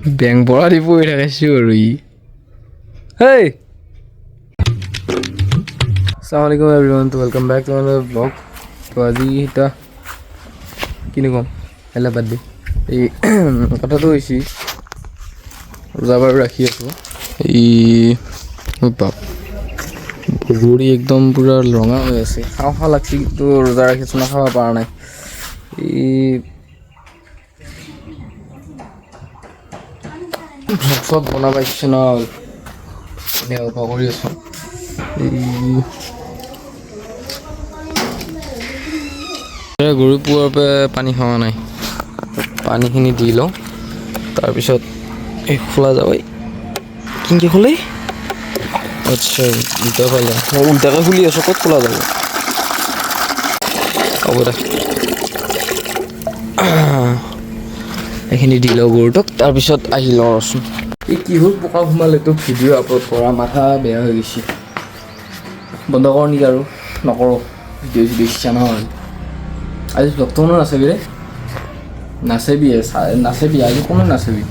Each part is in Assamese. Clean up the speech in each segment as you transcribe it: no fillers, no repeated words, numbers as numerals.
বেং পড়া দি পড়ে থাকাইছো আৰু ই হেই আসসালামু আলাইকুম এভরিওয়ান তো welcome back to another blog তো আজি এটা কিনো কম এলা বাদ দে এই কথাটো হৈছে ৰোজাবাৰ ৰাখি আছো এই বাপ ভৰি একদম পুৰা ৰঙা হৈ আছে খাওঁ খাওঁ লাগছি কিন্তু ৰোজা ৰাখিছো না খাব পৰা নাই এই সব বনাব ইচ্ছা না অল্প কৰি আছো এই গৰু পুৱাৰ পৰা পানী খোৱা নাই পানীখিনি দি লওঁ তাৰপিছত এই খোলা যাব কিনকে খোলে আচ্ছা উল্টা ফালে মই উল্টাকৈ খুলি আছোঁ ক'ত খোলা যাব হ'ব দে এইখিনি দি লওঁ গৰুটোক তাৰপিছত আহি লওঁ ৰচোন এই কি হ'ল পকা সোমালেতো ভিডিঅ' আপলোড কৰা মাথা বেয়া হৈ গৈছে বন্ধ কৰোঁ নেকি আৰু নকৰোঁ ভিডিঅ' যদি ইচ্ছা নহয় আজি ব্লগটো কোনো নাচাবি ৰে নাচাবি আজি কোনো নাচাবি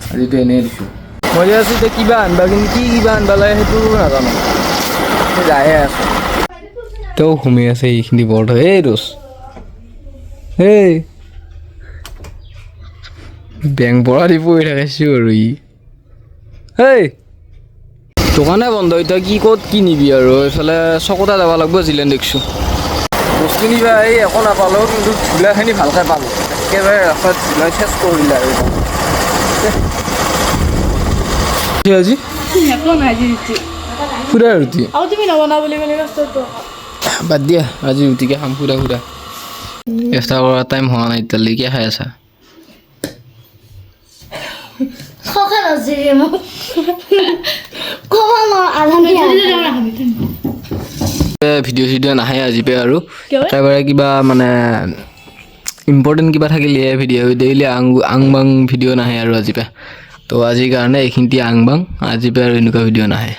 আজিতো এনেই দিছোঁ মই যে আছোঁ এতিয়া কিবা আনবা কিন্তু কিবা আনবা লাগে সেইটো নাজানো যায়ে আছোঁ তেওঁ ঘুমি আছে এইখিনি বৰ্ড হয় এই দোষ এই বেং পড়া দি পড়ি থাকাইছো আৰু ই হেই দোকানে বন্ধ এতিয়া কি ক'ত কি নিবি আৰু এইফালে চকতা যাব লাগিব জিলেন দেখিছোঁ বস্তু নিবা এই একো নাপালোঁ কিন্তু ঝোলাখিনি ভালকৈ পালোঁ একেবাৰে ৰাস্তাত ঝোলাই চেচ কৰিলে আৰু আজি সুধা ৰুটি বাদ দিয়া আজি ৰুটিকে খাম সুধা সুধা এফটাৰ কৰা টাইম হোৱা নাই এতিয়ালৈকে খাই আছা ভিডিঅ' চিডিঅ' নাহে আজি পে আৰু একেবাৰে কিবা মানে ইম্পৰ্টেণ্ট কিবা থাকিলেহে ভিডিঅ' ডেইলি আং বাং ভিডিঅ' নাহে আৰু আজি পে তো আজিৰ কাৰণে এইখিনিতে আং বাং আজি পে আৰু এনেকুৱা ভিডিঅ' নাহে